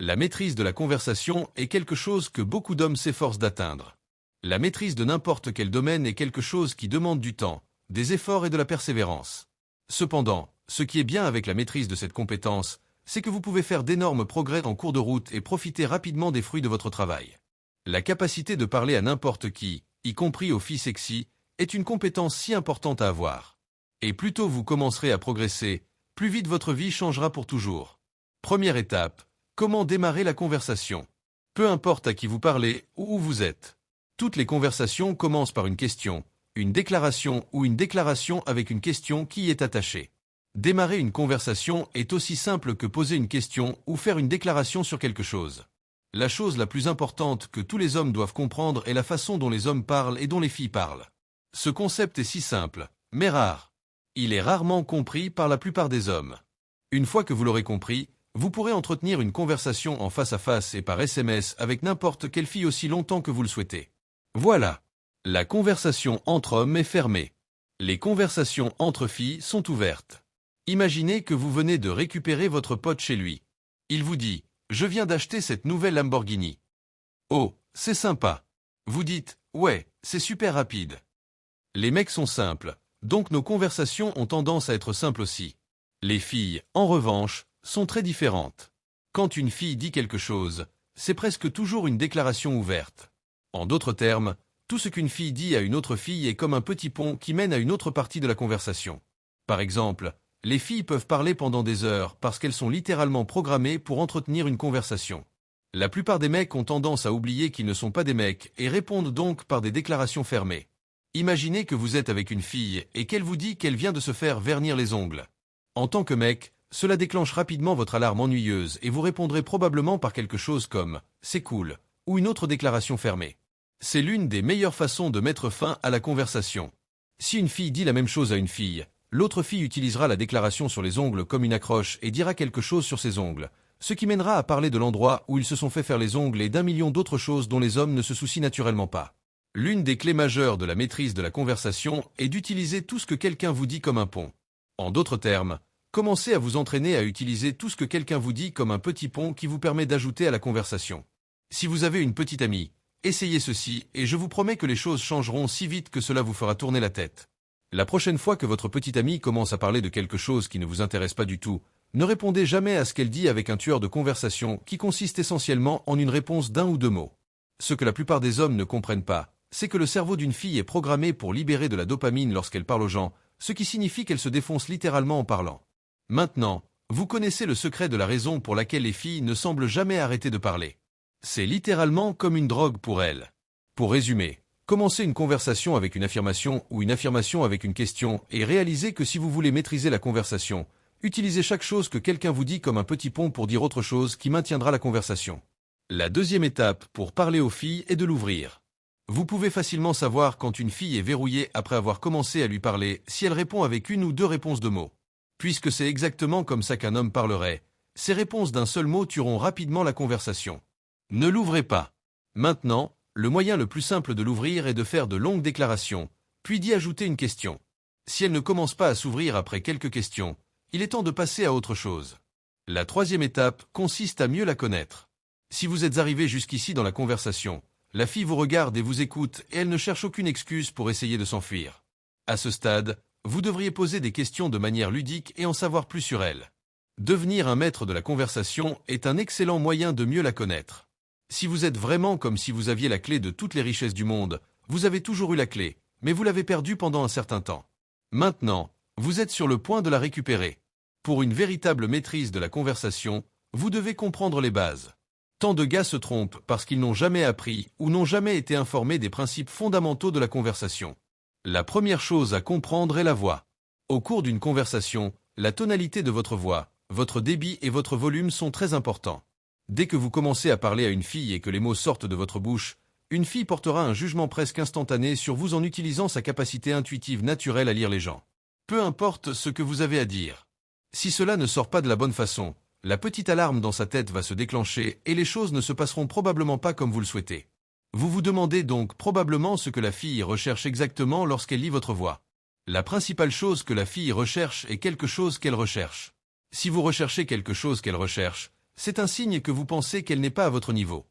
La maîtrise de la conversation est quelque chose que beaucoup d'hommes s'efforcent d'atteindre. La maîtrise de n'importe quel domaine est quelque chose qui demande du temps, des efforts et de la persévérance. Cependant, ce qui est bien avec la maîtrise de cette compétence, c'est que vous pouvez faire d'énormes progrès en cours de route et profiter rapidement des fruits de votre travail. La capacité de parler à n'importe qui, y compris aux filles sexy, est une compétence si importante à avoir. Et plus tôt vous commencerez à progresser, plus vite votre vie changera pour toujours. Première étape, comment démarrer la conversation? Peu importe à qui vous parlez ou où vous êtes. Toutes les conversations commencent par une question, une déclaration ou une déclaration avec une question qui y est attachée. Démarrer une conversation est aussi simple que poser une question ou faire une déclaration sur quelque chose. La chose la plus importante que tous les hommes doivent comprendre est la façon dont les hommes parlent et dont les filles parlent. Ce concept est si simple, mais rare. Il est rarement compris par la plupart des hommes. Une fois que vous l'aurez compris, vous pourrez entretenir une conversation en face à face et par SMS avec n'importe quelle fille aussi longtemps que vous le souhaitez. Voilà. La conversation entre hommes est fermée. Les conversations entre filles sont ouvertes. Imaginez que vous venez de récupérer votre pote chez lui. Il vous dit « Je viens d'acheter cette nouvelle Lamborghini. » Oh, c'est sympa. Vous dites « Ouais, c'est super rapide. » Les mecs sont simples, donc nos conversations ont tendance à être simples aussi. Les filles, en revanche, sont très différentes. Quand une fille dit quelque chose, c'est presque toujours une déclaration ouverte. En d'autres termes, tout ce qu'une fille dit à une autre fille est comme un petit pont qui mène à une autre partie de la conversation. Par exemple, les filles peuvent parler pendant des heures parce qu'elles sont littéralement programmées pour entretenir une conversation. La plupart des mecs ont tendance à oublier qu'ils ne sont pas des mecs et répondent donc par des déclarations fermées. Imaginez que vous êtes avec une fille et qu'elle vous dit qu'elle vient de se faire vernir les ongles. En tant que mec, cela déclenche rapidement votre alarme ennuyeuse et vous répondrez probablement par quelque chose comme « c'est cool » ou une autre déclaration fermée. C'est l'une des meilleures façons de mettre fin à la conversation. Si une fille dit la même chose à une fille, l'autre fille utilisera la déclaration sur les ongles comme une accroche et dira quelque chose sur ses ongles, ce qui mènera à parler de l'endroit où ils se sont fait faire les ongles et d'un million d'autres choses dont les hommes ne se soucient naturellement pas. L'une des clés majeures de la maîtrise de la conversation est d'utiliser tout ce que quelqu'un vous dit comme un pont. En d'autres termes, commencez à vous entraîner à utiliser tout ce que quelqu'un vous dit comme un petit pont qui vous permet d'ajouter à la conversation. Si vous avez une petite amie, essayez ceci et je vous promets que les choses changeront si vite que cela vous fera tourner la tête. La prochaine fois que votre petite amie commence à parler de quelque chose qui ne vous intéresse pas du tout, ne répondez jamais à ce qu'elle dit avec un tueur de conversation qui consiste essentiellement en une réponse d'un ou deux mots. Ce que la plupart des hommes ne comprennent pas, c'est que le cerveau d'une fille est programmé pour libérer de la dopamine lorsqu'elle parle aux gens, ce qui signifie qu'elle se défonce littéralement en parlant. Maintenant, vous connaissez le secret de la raison pour laquelle les filles ne semblent jamais arrêter de parler. C'est littéralement comme une drogue pour elles. Pour résumer, commencez une conversation avec une affirmation ou une affirmation avec une question et réalisez que si vous voulez maîtriser la conversation, utilisez chaque chose que quelqu'un vous dit comme un petit pont pour dire autre chose qui maintiendra la conversation. La deuxième étape pour parler aux filles est de l'ouvrir. Vous pouvez facilement savoir quand une fille est verrouillée après avoir commencé à lui parler si elle répond avec une ou deux réponses de mots. Puisque c'est exactement comme ça qu'un homme parlerait, ces réponses d'un seul mot tueront rapidement la conversation. Ne l'ouvrez pas. Maintenant, le moyen le plus simple de l'ouvrir est de faire de longues déclarations, puis d'y ajouter une question. Si elle ne commence pas à s'ouvrir après quelques questions, il est temps de passer à autre chose. La troisième étape consiste à mieux la connaître. Si vous êtes arrivé jusqu'ici dans la conversation, la fille vous regarde et vous écoute et elle ne cherche aucune excuse pour essayer de s'enfuir. À ce stade, vous devriez poser des questions de manière ludique et en savoir plus sur elle. Devenir un maître de la conversation est un excellent moyen de mieux la connaître. Si vous êtes vraiment comme si vous aviez la clé de toutes les richesses du monde, vous avez toujours eu la clé, mais vous l'avez perdue pendant un certain temps. Maintenant, vous êtes sur le point de la récupérer. Pour une véritable maîtrise de la conversation, vous devez comprendre les bases. Tant de gars se trompent parce qu'ils n'ont jamais appris ou n'ont jamais été informés des principes fondamentaux de la conversation. La première chose à comprendre est la voix. Au cours d'une conversation, la tonalité de votre voix, votre débit et votre volume sont très importants. Dès que vous commencez à parler à une fille et que les mots sortent de votre bouche, une fille portera un jugement presque instantané sur vous en utilisant sa capacité intuitive naturelle à lire les gens. Peu importe ce que vous avez à dire. Si cela ne sort pas de la bonne façon, la petite alarme dans sa tête va se déclencher et les choses ne se passeront probablement pas comme vous le souhaitez. Vous vous demandez donc probablement ce que la fille recherche exactement lorsqu'elle lit votre voix. La principale chose que la fille recherche est quelque chose qu'elle recherche. Si vous recherchez quelque chose qu'elle recherche, c'est un signe que vous pensez qu'elle n'est pas à votre niveau.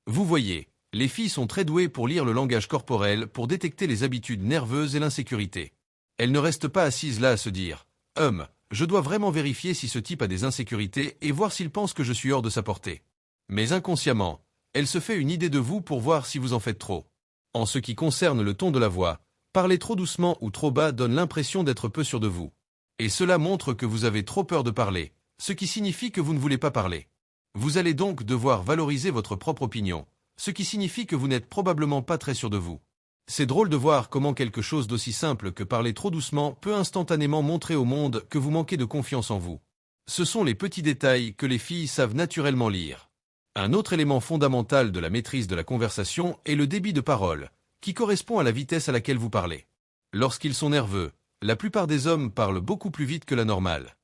Vous voyez, les filles sont très douées pour lire le langage corporel, pour détecter les habitudes nerveuses et l'insécurité. Elles ne restent pas assises là à se dire « je dois vraiment vérifier si ce type a des insécurités et voir s'il pense que je suis hors de sa portée. » Mais inconsciemment, elle se fait une idée de vous pour voir si vous en faites trop. En ce qui concerne le ton de la voix, parler trop doucement ou trop bas donne l'impression d'être peu sûr de vous. Et cela montre que vous avez trop peur de parler, ce qui signifie que vous ne voulez pas parler. Vous allez donc devoir valoriser votre propre opinion, ce qui signifie que vous n'êtes probablement pas très sûr de vous. C'est drôle de voir comment quelque chose d'aussi simple que parler trop doucement peut instantanément montrer au monde que vous manquez de confiance en vous. Ce sont les petits détails que les filles savent naturellement lire. Un autre élément fondamental de la maîtrise de la conversation est le débit de parole, qui correspond à la vitesse à laquelle vous parlez. Lorsqu'ils sont nerveux, la plupart des hommes parlent beaucoup plus vite que la normale.